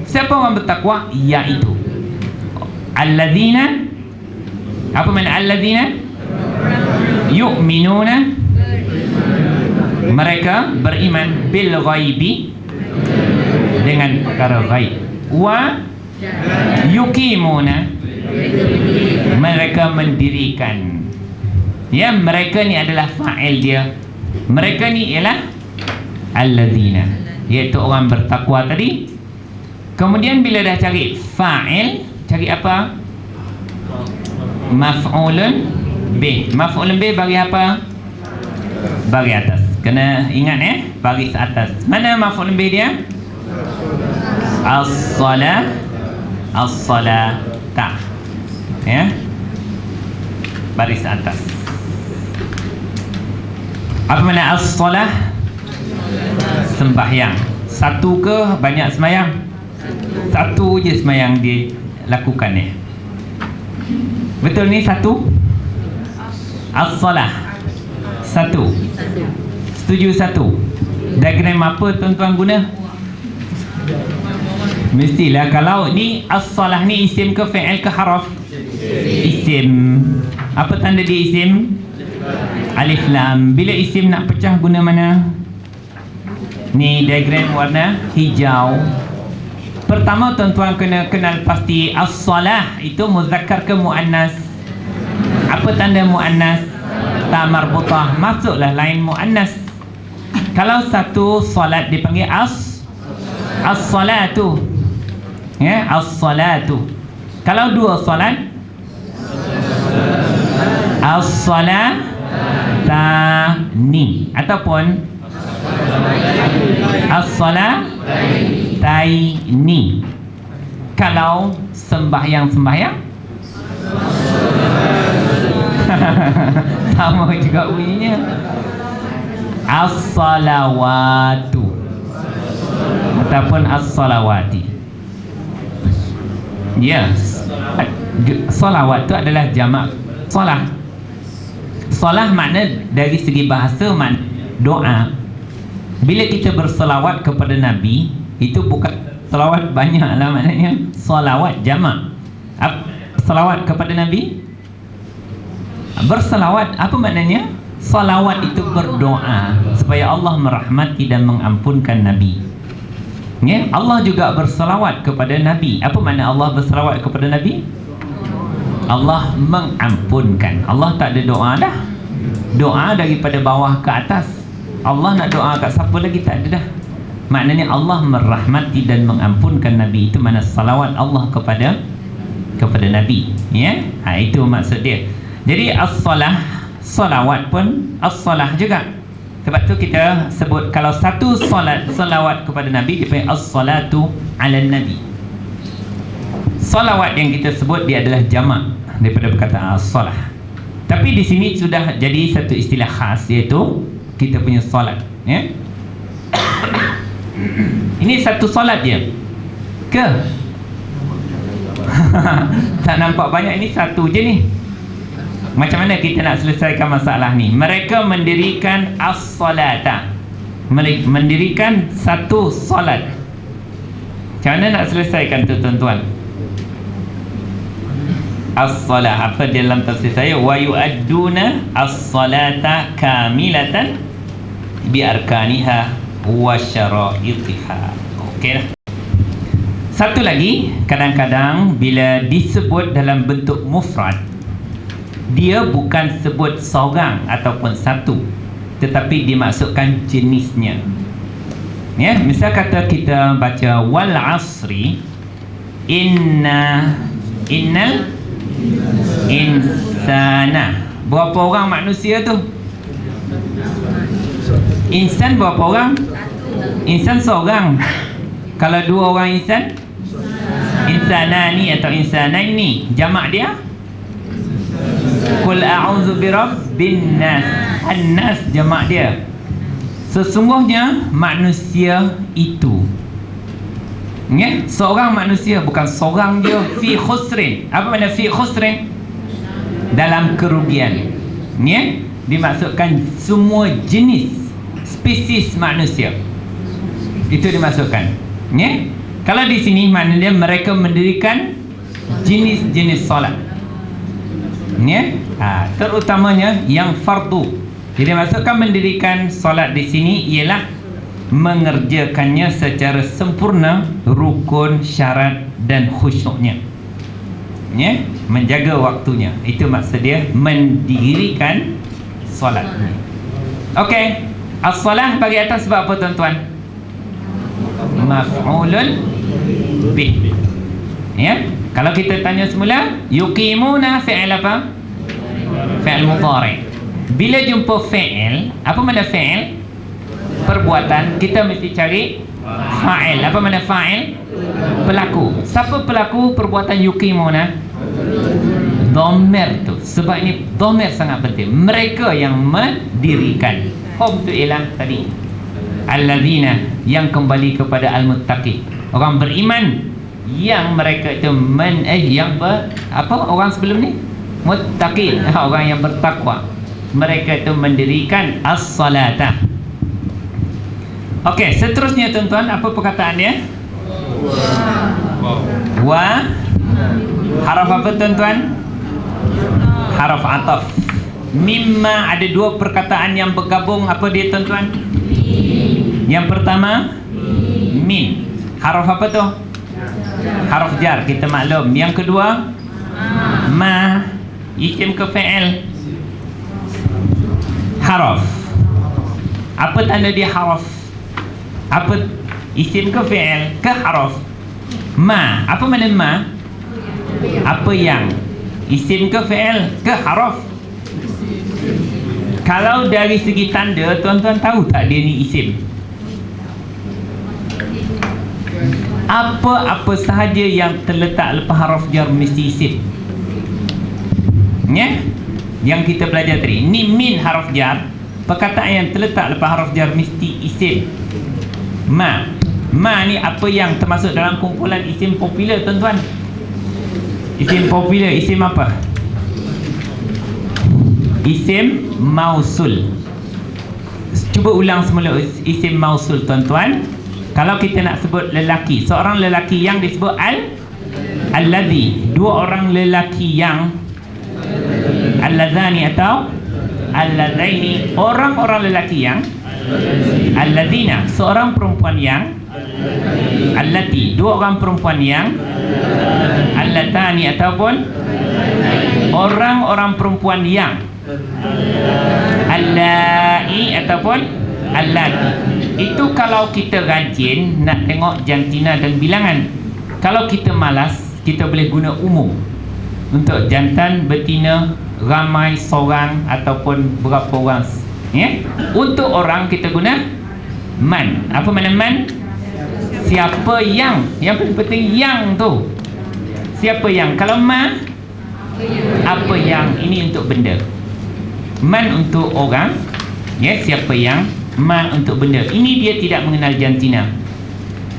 Siapa orang bertakwa? Iaitu alladzina. Apa makna alladzina? Yu'minuna. Mereka beriman bil ghaibi, dengan perkara ghaib. Wa yuqimuna, mereka mendirikan. Ya, mereka ni adalah fa'il dia. Mereka ni ialah alladzina, iaitu orang bertakwa tadi. Kemudian bila dah cari fa'il, cari apa? Maf'ulun bih. Maf'ulun bih bagi apa? Bagi atas. Kena ingat baris atas. Mana maf'ulun bih dia? As-salah, as-salata. Ya, baris atas. Apa makna as-salah? Sembahyang. Satu ke banyak sembahyang? Satu je sembahyang dia lakukan ni. Betul ni satu? As-salah satu. Setuju satu. Diagram apa tuan-tuan guna? Mestilah kalau ni as-salah ni isim ke fi'il ke haraf? Isim. Apa tanda dia isim? Alif lam. Bila isim nak pecah guna mana? Ni diagram warna hijau. Pertama tuan-tuan kena kenal pasti as-salah itu muzakkar ke muannas? Apa tanda muannas? Ta marbutah. Masuklah lain muannas. Kalau satu solat dipanggil as-salatu. Ya, as-salatu. Kalau dua solat, as-salatani ataupun as-salataini. Kalau sembahyang sama juga bunyinya. As-salawatu ataupun as-salawati. Yes. Salawat itu adalah jamak salah. Salah makna dari segi bahasa makna doa. Bila kita berselawat kepada Nabi, itu bukan selawat banyak lah maknanya. Salawat jamak. Selawat kepada Nabi, berselawat apa maknanya? Salawat itu berdoa supaya Allah merahmati dan mengampunkan Nabi. Ya, Allah juga berselawat kepada Nabi. Apa makna Allah berselawat kepada Nabi? Allah mengampunkan. Allah tak ada doa dah. Doa daripada bawah ke atas. Allah nak doa kat siapa lagi tak ada dah. Maknanya Allah merahmati dan mengampunkan Nabi. Itu makna salawat Allah kepada Nabi. Ya, itu maksud dia. Jadi as-salah, salawat pun as-salah juga. Sebab tu kita sebut kalau satu salawat kepada Nabi dipanggil as-salatu ala Nabi. Salawat yang kita sebut dia adalah jamak daripada perkataan as-salah. Tapi di sini sudah jadi satu istilah khas, iaitu kita punya solat, ya. Ini satu solat dia ke? Tak nampak banyak, ini satu je ni. Macam mana kita nak selesaikan masalah ni? Mereka mendirikan as-salata, mendirikan satu solat. Macam mana nak selesaikan tu tuan-tuan? As-salah, apa dalam tafsir saya? Wa yu'adduna as-salata kamilatan bi arkaniha wa syara'itiha. Okey dah. Satu lagi, kadang-kadang bila disebut dalam bentuk mufrad, dia bukan sebut seorang ataupun satu, tetapi dimaksudkan jenisnya. Ya, misal kata kita baca wal asri, innal insana. Berapa orang manusia tu? Insan berapa orang? Insan seorang. Kalau dua orang insan, insanani atau insanaini, jamak dia qul a'udzu birabbin nas. An-nas jamak dia. Sesungguhnya manusia itu, ya, seorang manusia, bukan seorang dia. Fi khusrin. Apa makna fi khusrin? Dalam kerugian, ya. Dimaksudkan semua jenis, spesies manusia, itu dimaksudkan, ya. Kalau di sini maknanya mereka mendirikan jenis-jenis solat, ya. Terutamanya yang fardu. Jadi maksudkan mendirikan solat di sini ialah mengerjakannya secara sempurna, rukun, syarat dan khusyuknya, ya, menjaga waktunya. Itu maksud dia mendirikan solat. Okey, as-salah bagi atas sebab apa tuan-tuan? Maf'ulun bih. Ya, kalau kita tanya semula, yuqimuna fi'il apa? Fi'il mudhari'. Bila jumpa fi'il, apa makna fi'il? Perbuatan. Kita mesti cari fa'il. Apa makna fa'il? Pelaku. Siapa pelaku perbuatan yuqimuna? Dhamir tu. Sebab ini dhamir sangat penting. Mereka yang mendirikan. Hum tu ialah tadi alladzina, yang kembali kepada al-muttaqi, orang beriman yang mereka itu orang sebelum ni muttaqin, orang yang bertakwa. Mereka itu mendirikan as-salata. Okey, seterusnya tuan-tuan, apa perkataan dia? Wa. Haraf apa tuan-tuan? Haraf ataf. Mimma, ada dua perkataan yang bergabung. Apa dia tuan-tuan? Yang pertama min. Haraf apa tu? Haraf jar, kita maklum. Yang kedua ma. Isim ke fi'il? Haraf. Apa tanda dia haraf? Apa isim ke fi'il ke haraf? Ma. Apa makna ma? Apa yang? Isim ke fi'il ke haraf? Kalau dari segi tanda, tuan-tuan tahu tak dia ni isim? Apa-apa sahaja yang terletak lepas haraf jar mesti isim, ya? Yang kita belajar tadi, ni min haraf jar, perkataan yang terletak lepas haraf jar mesti isim. Ma ni apa yang termasuk dalam kumpulan isim popular tuan-tuan? Isim popular, isim apa? Isim mausul. Cuba ulang semula isim mausul tuan-tuan. Kalau kita nak sebut lelaki, seorang lelaki yang disebut alladhi, dua orang lelaki yang, alladzani atau alladzaini, orang-orang lelaki yang, alladzina, seorang perempuan yang, allati, dua orang perempuan yang, allatani ataupun orang-orang perempuan yang, allai ataupun allati. Itu kalau kita rajin nak tengok jantina dan bilangan. Kalau kita malas, kita boleh guna umum. Untuk jantan, betina, ramai, seorang ataupun berapa orang, ya. Untuk orang kita guna man. Apa makna man? Siapa yang paling penting yang tu. Siapa yang? Kalau ma, apa yang? Ini untuk benda. Man untuk orang, ya, siapa yang. Ma untuk benda. Ini dia tidak mengenal jantina.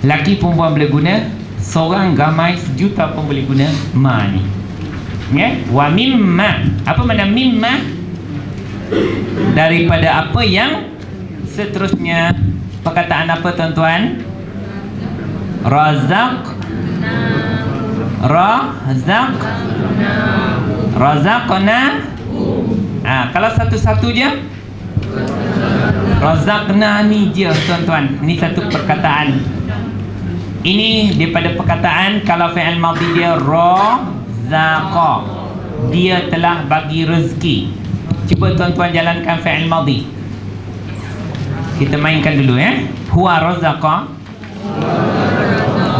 Laki perempuan boleh guna, seorang, ramai, sejuta pun boleh guna ma ni. Ya, wa mimma. Apa makna mimma? Daripada apa yang seterusnya. Perkataan apa tuan-tuan? Razaqna. Kalau satu-satu je, razaqna ni je tuan-tuan. Ni satu perkataan. Ini daripada perkataan kalau fi'il madhi dia razaqa, dia telah bagi rezeki. Cuba tuan-tuan jalankan fi'il madhi. Kita mainkan dulu, ya. Huwa razaqa,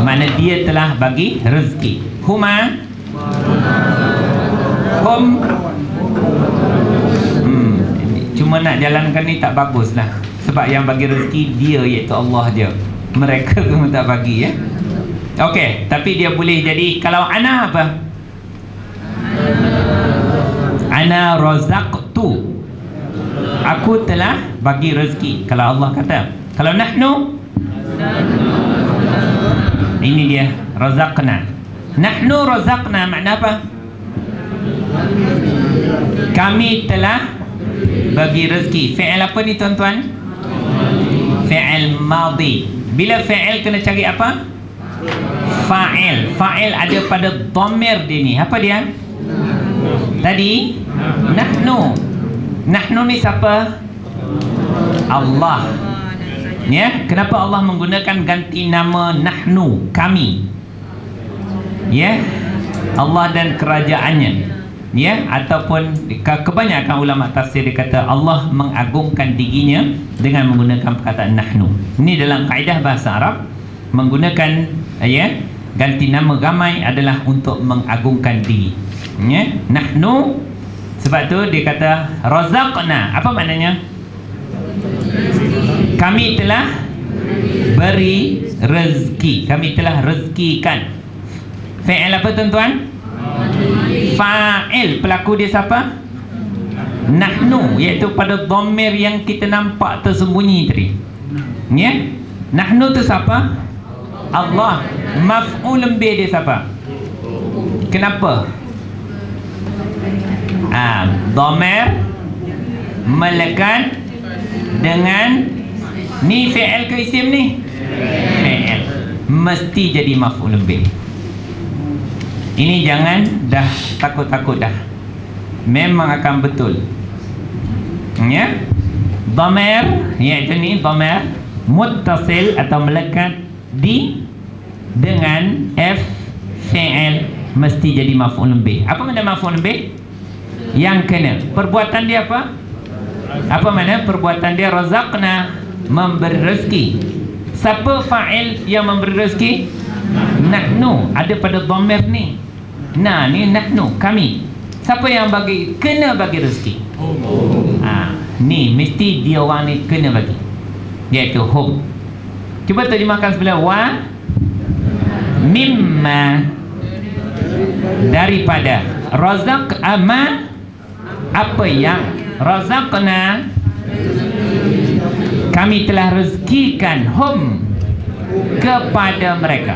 mana dia telah bagi rezeki. Huma, hum. Cuma nak jalankan ni tak bagus lah. Sebab yang bagi rezeki dia, iaitu Allah je. Mereka semua tak bagi, ya. Okey, tapi dia boleh jadi. Kalau ana apa? Ana razaqtu, aku telah bagi rezeki. Kalau Allah kata. Kalau nahnu, ini dia razaqna. Nahnu razaqna makna apa? Kami telah bagi rezeki. Fi'il apa ni tuan-tuan? Fi'il madhi. Bila fi'il kena cari apa? Fa'il. Fa'il ada pada dhamir dia ni. Apa dia? Tadi nahnu. Nahnu ni siapa? Allah. Ya, kenapa Allah menggunakan ganti nama nahnu, kami? Ya, Allah dan kerajaannya. Ya, ataupun kebanyakan ulama tafsir dia kata Allah mengagungkan dirinya dengan menggunakan perkataan nahnu. Ini dalam kaedah bahasa Arab, menggunakan, ya, ganti nama ramai adalah untuk mengagungkan diri. Ya, nahnu. Sebab tu dia kata razaqna. Apa maknanya? Kami telah beri rezeki. Kami telah rezekikan. Fi'il apa tuan-tuan? Fa'il. Pelaku dia siapa? Nahnu, iaitu pada dhamir yang kita nampak tersembunyi tadi. Ya? Nahnu tu siapa? Allah. Maf'ul bih dia siapa? Kenapa? Dhamir melekat dengan ni fi'il ke isim ni? Fi'il. Mesti jadi maf'ul bih. Ini jangan dah takut-takut dah. Memang akan betul. Ya? Dhamir, iaitu ni dhamir muttasil atau melekat di dengan f fi'il mesti jadi maf'ul bih. Apa makna maf'ul bih? Yang kena. Perbuatan dia apa? Apa makna perbuatan dia? Razaqna, memberi rezeki. Siapa fa'il yang memberi rezeki? Nahnu. Ada pada dhamir ni. Nah, ni nahnu, kami. Siapa yang bagi? Kena bagi rezeki. Ni mesti dia orang ni kena bagi, iaitu hum. Cuba terjemahkan sebelah. Wa mimma, daripada. Razaq ama, apa yang. Razaqna, kami telah rezekikan. Hum, kepada mereka.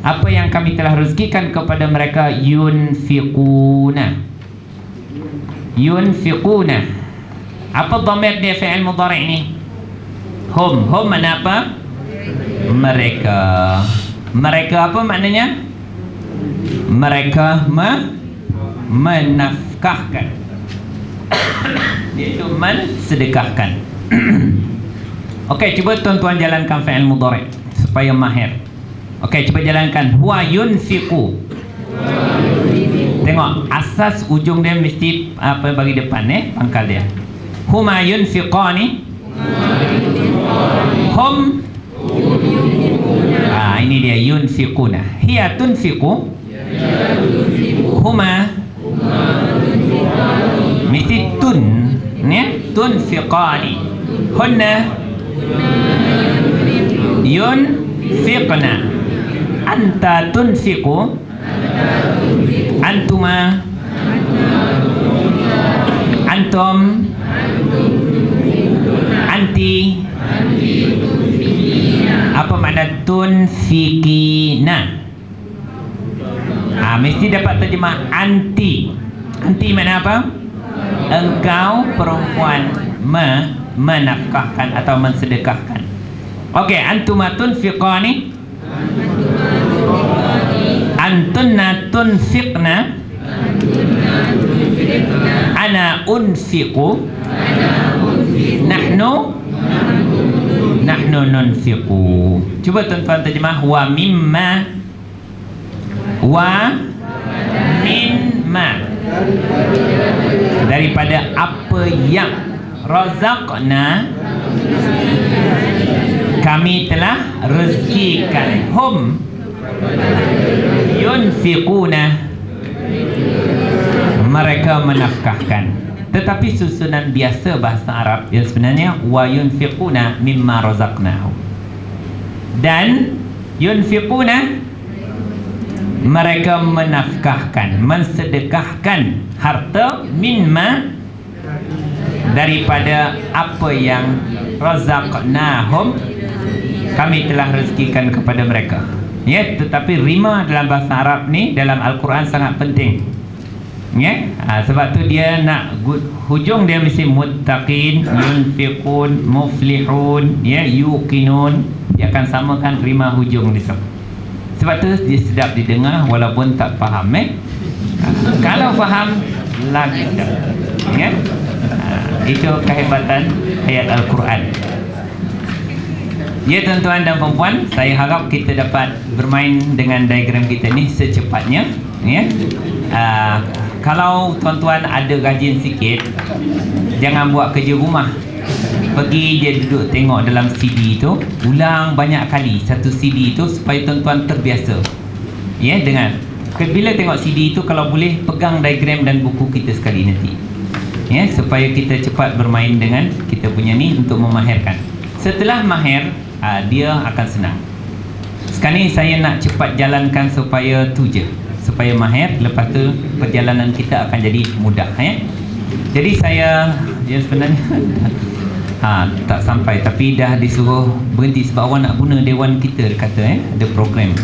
Apa yang kami telah rezekikan kepada mereka. Yunfiquna. Yunfiquna. Apa dhamir dia fi'il mudhari' ni? Hum. Hum mana apa? Mereka. Mereka apa maknanya? Mereka menafkahkan. Iaitu mensedekahkan. Okey, cuba tuan-tuan jalankan fi'il mudhari' supaya mahir. Okey, cuba jalankan. Huwa yunfiqu. Tengok, asas ujung dia mesti apa bagi depan, pangkal dia. Huma yunfiqani. Hum. Ini dia yunfiquna. Hiya tunfiqu. huma mesti tun, ya, tunfiqani. Hunna yunfiqna. Anta tunfiqu, antuma, antum, anti. Apa makna tunfikina? Mesti dapat terjemah anti. Anti makna apa? Engkau perempuan menafkahkan atau mensedekahkan. Okey, antuma tunfiqani, antunna tunfiqna, ana unfiqu, nahnu nunfiqu. Cuba tuan-tuan terjemah wa mimma, wa mimma, daripada apa yang razaqna, kami telah rezekikan, hum yunfiquna, mereka menafkahkan. Tetapi susunan biasa bahasa Arab yang sebenarnya wa yunfiquna mimma razaqnahum, dan yunfiquna, mereka menafkahkan, mensedekahkan harta, mimma, daripada apa yang razaqnahum, kami telah rezekikan kepada mereka. Ya, tetapi rima dalam bahasa Arab ni dalam Al-Quran sangat penting. Ya, sebab tu dia nak hujung dia mesti muttaqin, yunfiqun, muflihun, ya, yuqinun. Dia akan samakan rima hujung dia. Sebab tu dia sedap didengar walaupun tak faham. Kalau faham lagi sedap. Ya, itu kehebatan ayat Al-Quran. Ya, tuan-tuan dan perempuan, saya harap kita dapat bermain dengan diagram kita ni secepatnya. Ya, kalau tuan-tuan ada rajin sikit, jangan buat kerja rumah. Pergi je duduk tengok dalam CD tu, ulang banyak kali satu CD tu supaya tuan-tuan terbiasa. Ya, dengan bila tengok CD tu, kalau boleh pegang diagram dan buku kita sekali nanti. Ya, supaya kita cepat bermain dengan kita punya ni untuk memahirkan. Setelah mahir, dia akan senang. Sekarang ni saya nak cepat jalankan supaya tu je, supaya mahir. Lepas tu perjalanan kita akan jadi mudah. Ya, jadi saya sebenarnya tak sampai, tapi dah disuruh berhenti sebab awak nak guna dewan kita, dia kata ada program.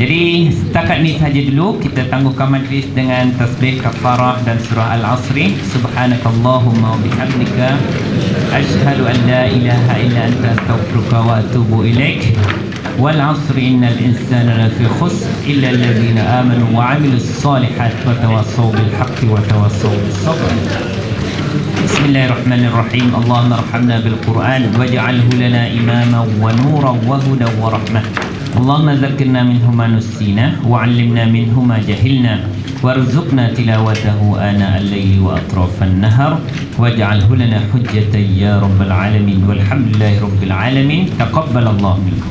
Jadi setakat ni saja dulu. Kita tangguhkan majlis dengan tasbih kafarah dan surah Al-Asri. Subhanakallahumma wa bihamdika, asyhadu an la ilaha illa anta, astaghfiruka wa atubu ilaik. Wal 'asri innal insana lafi khusr illa alladhina amanu wa 'amilus solihat wa tawassaw bil haqqi wa tawassaw bis sabr. Bismillahirrahmanirrahim. Allahumma arhamna bil Qur'an waj'alhu lana imaman wa nuran wa hudan wa rahmah. Allahumma zakkirna minhu ma nussina wa 'allimna minhu ma jahilna warzuqna tilawatahu ana al-layli wa atrafan nahar waj'alhu lana hujjatan ya rabbal alamin walhamdulillahi rabbil alamin. Taqabbalallahu minkum.